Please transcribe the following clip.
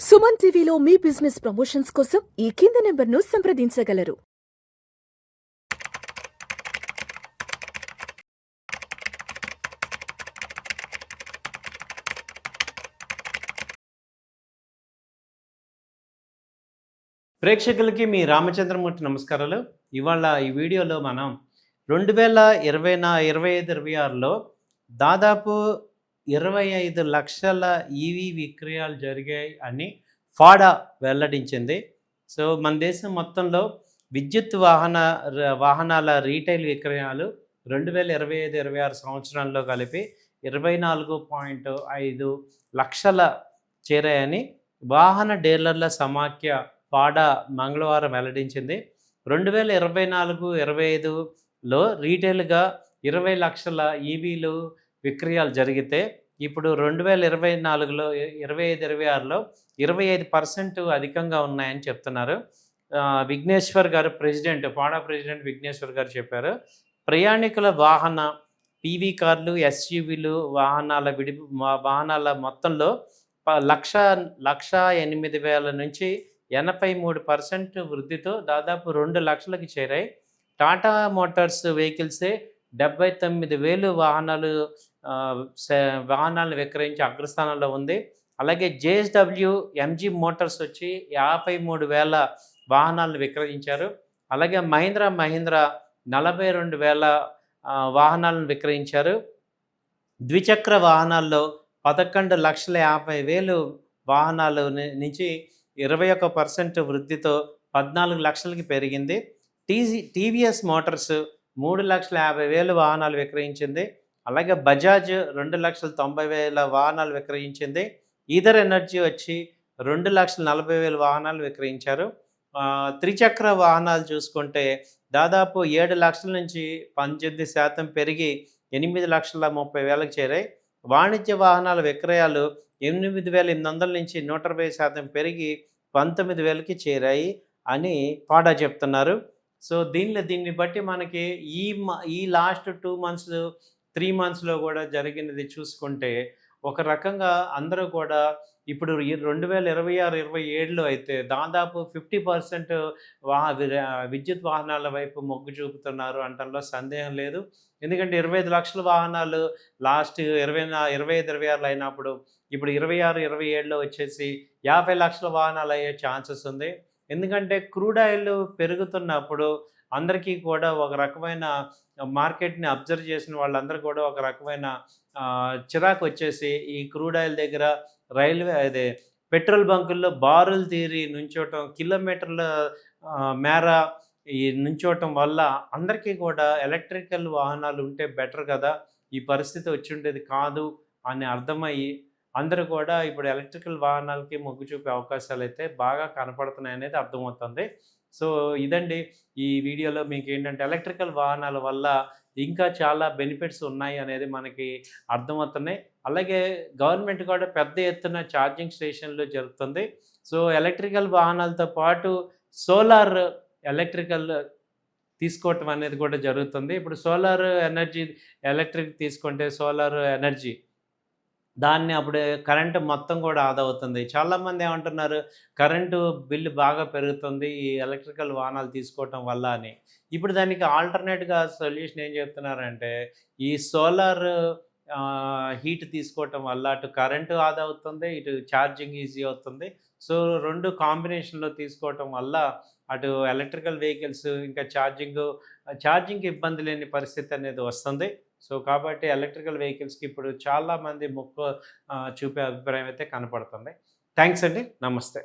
సుమన్ టీవీలో మీ business promotions కోసం ఈ కింది నెంబర్ను సంప్రదించగలరు. ప్రేక్షకులకి మీ రామచంద్రమూర్తి నమస్కారాలు. ఇవాళ ఈ వీడియోలో మనం 2025-26లో దాదాపు 25 లక్షల ఈవీ విక్రయాలు జరిగాయి అని ఫాడా వెల్లడించింది. సో మన దేశం మొత్తంలో విద్యుత్ వాహనాల రీటైల్ విక్రయాలు 2025-26 సంవత్సరంలో కలిపి 24.5 లక్షల చేరాయని వాహన డీలర్ల సమాఖ్య ఫాడా మంగళవారం వెల్లడించింది. 2024-25లో రీటైల్గా 20 లక్షల ఈవీలు విక్రయాలు జరిగితే ఇప్పుడు 2024లో 25-26లో 25% అధికంగా ఉన్నాయని చెప్తున్నారు. విఘ్నేశ్వర్ గారు ఫాడా ప్రెసిడెంట్ విఘ్నేశ్వర్ గారు చెప్పారు. ప్రయాణికుల వాహన పీవీ కార్లు, ఎస్యూవీలు వాహనాల మొత్తంలో 1,08,000 నుంచి 83% వృద్ధితో దాదాపు 2 లక్షలకి చేరాయి. టాటా మోటార్స్ వెహికల్సే 79,000 వాహనాలను విక్రయించి అగ్రస్థానంలో ఉంది. అలాగే జేఎస్డబ్ల్యూ ఎంజీ మోటార్స్ వచ్చి 53,000 వాహనాలను విక్రయించారు. అలాగే మహీంద్రా 42,000 వాహనాలను విక్రయించారు. ద్విచక్ర వాహనాల్లో 11,50,000 వాహనాలు నుంచి 21% వృద్ధితో 14 లక్షలకి పెరిగింది. టీవీఎస్ మోటార్స్ 3,50,000 వాహనాలు విక్రయించింది. అలాగే బజాజ్ 2,90,000 వాహనాలు విక్రయించింది. ఈథర్ ఎనర్జీ వచ్చి 2,40,000 వాహనాలు విక్రయించారు. త్రిచక్ర వాహనాలు చూసుకుంటే దాదాపు 7 లక్షల నుంచి 18% పెరిగి 8,30,000కి చేరాయి. వాణిజ్య వాహనాల విక్రయాలు 8,800 నుంచి 120% పెరిగి 19,000కి చేరాయి అని ఫాడా చెప్తున్నారు. సో దీన్ని బట్టి మనకి ఈ లాస్ట్ 2 మంత్స్ 3 మంత్స్లో కూడా జరిగినది చూసుకుంటే ఒక రకంగా అందరూ కూడా ఇప్పుడు 2026-27లో అయితే దాదాపు 50% విద్యుత్ వాహనాల వైపు మొగ్గు చూపుతున్నారు అంటంలో సందేహం లేదు. ఎందుకంటే 25 లక్షల వాహనాలు లాస్ట్ 25-26లో అయినప్పుడు ఇప్పుడు 26-27లో వచ్చేసి 50 లక్షల వాహనాలు అయ్యే ఛాన్సెస్ ఉంది. ఎందుకంటే క్రూడ్ ఆయిల్ పెరుగుతున్నప్పుడు అందరికీ కూడా ఒక రకమైన మార్కెట్ని అబ్జర్వ్ చేసిన వాళ్ళందరూ కూడా ఒక రకమైన చిరాకు వచ్చేసి ఈ క్రూడ్ ఆయిల్ దగ్గర పెట్రోల్ బంకుల్లో బారులు తీరి నుంచోటం, కిలోమీటర్ల మేర ఈ నుంచోటం వల్ల అందరికీ కూడా ఎలక్ట్రికల్ వాహనాలు ఉంటే బెటర్ కదా, ఈ పరిస్థితి వచ్చి ఉండేది కాదు అని అర్థమయ్యి అందరూ కూడా ఇప్పుడు ఎలక్ట్రికల్ వాహనాలకి మొగ్గు చూపే అవకాశాలు అయితే బాగా కనపడుతున్నాయి అనేది అర్థమవుతుంది. సో ఇదండి ఈ వీడియోలో మీకు ఏంటంటే ఎలక్ట్రికల్ వాహనాల వల్ల ఇంకా చాలా బెనిఫిట్స్ ఉన్నాయి అనేది మనకి అర్థమవుతున్నాయి. అలాగే గవర్నమెంట్ కూడా పెద్ద ఎత్తున ఛార్జింగ్ స్టేషన్లు జరుగుతుంది. సో ఎలక్ట్రికల్ వాహనాలతో పాటు సోలార్ ఎలక్ట్రికల్ తీసుకోవటం అనేది కూడా జరుగుతుంది. ఇప్పుడు సోలార్ ఎనర్జీ ఎలక్ట్రిక్ తీసుకుంటే సోలార్ ఎనర్జీ దాన్ని అప్పుడు కరెంటు మొత్తం కూడా ఆదా అవుతుంది. చాలామంది ఏమంటున్నారు, కరెంటు బిల్లు బాగా పెరుగుతుంది ఈ ఎలక్ట్రికల్ వాహనాలు తీసుకోవటం వల్ల అని. ఇప్పుడు దానికి ఆల్టర్నేట్గా సొల్యూషన్ ఏం చెప్తున్నారంటే ఈ సోలార్ హీట్ తీసుకోవటం వల్ల అటు కరెంటు ఆదా అవుతుంది, ఇటు ఛార్జింగ్ ఈజీ అవుతుంది. సో 2 కాంబినేషన్లో తీసుకోవటం వల్ల అటు ఎలక్ట్రికల్ వెహికల్స్ ఇంకా ఛార్జింగ్ ఇబ్బంది లేని పరిస్థితి అనేది వస్తుంది. సో కాబట్టి ఎలక్ట్రికల్ వెహికల్స్కి ఇప్పుడు చాలామంది మొక్కు చూపే అభిప్రాయం అయితే కనపడుతుంది. థ్యాంక్స్ అండి. నమస్తే.